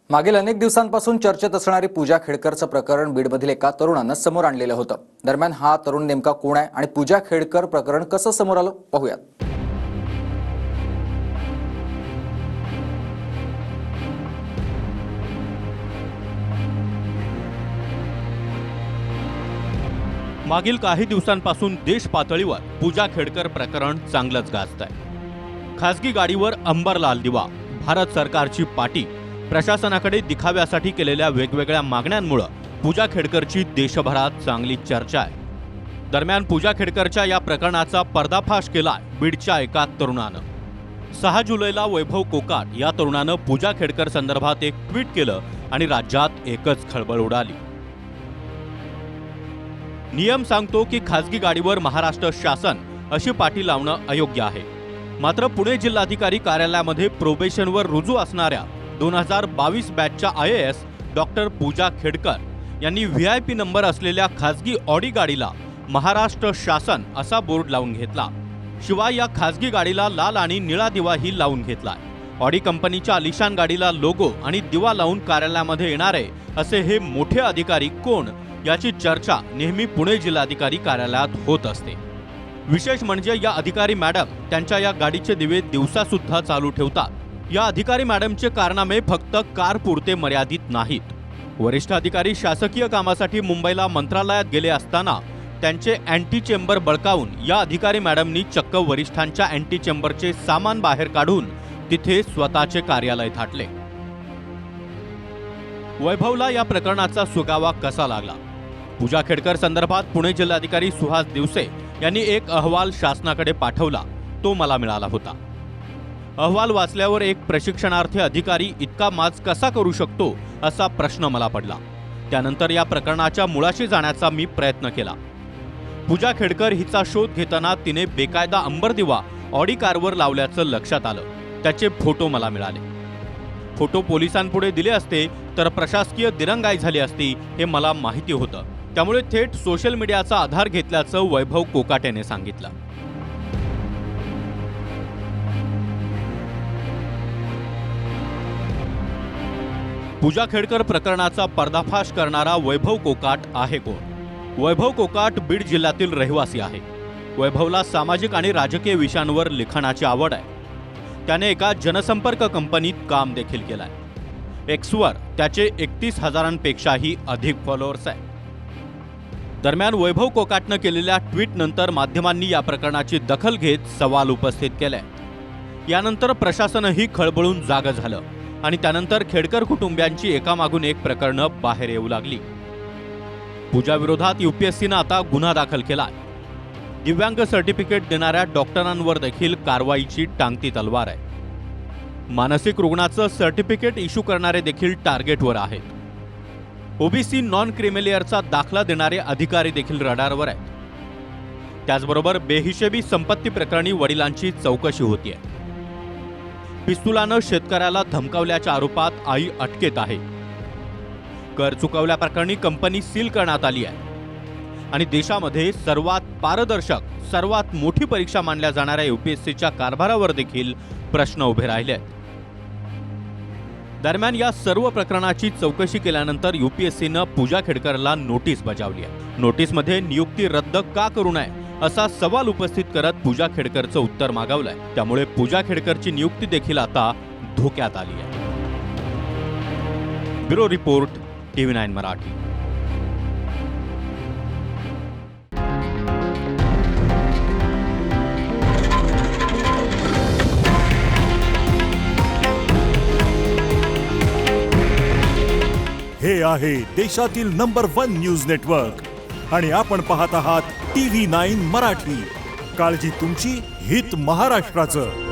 मागील अनेक दिवसांपासून चर्चेत असणारी पूजा खेडकरचं प्रकरण बीडमधील एका तरुणानं समोर आणलेलं होतं। दरम्यान हा तरुण नेमका कोण आहे आणि पूजा खेडकर प्रकरण कसं समोर आलं पाहूयात। मागील काही दिवसांपासून देश पातळीवर पूजा खेडकर प्रकरण चांगलंच गाजतंय। खासगी गाडीवर अंबर लाल दिवा, भारत सरकारची पाटी, प्रशासनाकडे दिखाव्यासाठी केलेल्या वेगवेगळ्या मागण्यांमुळे पूजा खेडकरची देशभरात चांगली चर्चा आहे। दरम्यान पूजा खेडकरच्या या प्रकरणाचा पर्दाफाश केला बीडच्या एका तरुणानं। 6 जुलैला वैभव कोकाट या तरुणानं पूजा खेडकर संदर्भात एक ट्विट केलं आणि राज्यात एकच खळबळ उडाली। नियम सांगतो की खासगी गाडीवर महाराष्ट्र शासन अशी पाटी लावणं अयोग्य आहे। मात्र पुणे जिल्हाधिकारी कार्यालयामध्ये प्रोबेशनवर रुजू असणाऱ्या 2022 बॅचच्या IAS डॉक्टर पूजा खेडकर यांनी VIP नंबर असलेल्या खासगी ऑडी गाडीला महाराष्ट्र शासन असा बोर्ड लावून घेतला। शिवाय या खासगी गाडीला लाल आणि निळा दिवाही लावून घेतलाय। ऑडी कंपनीच्या आलिशान गाडीला लोगो आणि दिवा लावून कार्यालयामध्ये येणारे असे हे मोठे अधिकारी कोण याची चर्चा नेहमी पुणे जिल्हाधिकारी कार्यालयात होत असते। विशेष म्हणजे या अधिकारी मॅडम त्यांच्या या गाडीचे दिवे दिवसा सुद्धा चालू ठेवतात। या अधिकारी मॅडमचे कारनामे फक्त कार पुरते मर्यादित नाहीत। वरिष्ठ अधिकारी शासकीय कामासाठी मुंबईला मंत्रालयात गेले असताना त्यांचे अँटी चेंबर बळकावून या अधिकारी मॅडमनी चक्क वरिष्ठांच्या अँटी चेंबरचे सामान बाहेर काढून तिथे स्वतःचे कार्यालय थाटले। वैभवला या प्रकरणाचा सुगावा कसा लागला? पूजा खेडकर संदर्भात पुणे जिल्हाधिकारी सुहास दिवसे यांनी एक अहवाल शासनाकडे पाठवला, तो मला मिळाला होता। अहवाल वाचल्यावर एक प्रशिक्षणार्थी अधिकारी इतका माज कसा करू शकतो असा प्रश्न मला पडला। त्यानंतर या प्रकरणाच्या मुळाशी जाण्याचा मी प्रयत्न केला। पूजा खेडकर हिचा शोध घेताना तिने बेकायदा अंबर दिवा ऑडी कारवर लावल्याचं लक्षात आलं। त्याचे फोटो मला मिळाले। फोटो पोलिसांपुढे दिले असते तर प्रशासकीय दिरंगाई झाली असती हे मला माहिती होतं। त्यामुळे थेट सोशल मीडियाचा आधार घेतल्याचं वैभव कोकाट याने सांगितलं। पूजा खेडकर प्रकरणाचा पर्दाफाश करणारा वैभव कोकाट आहे कोण? वैभव कोकाट बीड जिल्ह्यातील रहिवासी आहे। वैभवला सामाजिक आणि राजकीय विषयांवर लिखाणाची आवड आहे। त्याने एका जनसंपर्क कंपनीत काम देखील केलंय। एक्सवर त्याचे 31,000पेक्षाही अधिक फॉलोअर्स आहेत। दरम्यान वैभव कोकाटनं केलेल्या ट्विट नंतर माध्यमांनी या प्रकरणाची दखल घेत सवाल उपस्थित केले। यानंतर प्रशासनही खळबळून जागं झालं आणि त्यानंतर खेडकर कुटुंबियांची एकामागून एक प्रकरणं बाहेर येऊ लागली। पूजा विरोधात UPSCनं आता गुन्हा दाखल केलाय। दिव्यांग सर्टिफिकेट देणाऱ्या डॉक्टरांवर देखील कारवाईची टांगती तलवार आहे। मानसिक रुग्णाचं सर्टिफिकेट इश्यू करणारे देखील टार्गेटवर आहेत। OBC नॉन क्रिमिलियरचा दाखला देणारे अधिकारी देखील रडारवर आहेत। त्याचबरोबर बेहिशेबी संपत्ती प्रकरणी वडिलांची चौकशी होतीये। पिस्तुलानं शेतकऱ्याला धमकावल्याच्या आरोपात आई अटकेत आहे। कर चुकवल्याप्रकरणी कंपनी सील करण्यात आली आहे आणि देशामध्ये सर्वात पारदर्शक, सर्वात मोठी परीक्षा मानल्या जाणाऱ्या UPSCच्या कारभारावर देखील प्रश्न उभे राहिले आहेत। दरम्यान या सर्व प्रकरणाची चौकशी केल्यानंतर UPSCनं पूजा खेडकरला नोटीस बजावली आहे। नोटीसमध्ये नियुक्ती रद्द का करू नये असा सवाल उपस्थित करत पूजा खेडकरचं उत्तर मागवलंय। त्यामुळे पूजा खेडकरची नियुक्ती देखील आता धोक्यात आली आहे। Bureau report, TV9 Marathi. हे आहे देशातील नंबर 1 न्यूज नेटवर्क आणि आपण पाहत आहात TV9 मराठी। काळजी तुमची, हित महाराष्ट्राचं।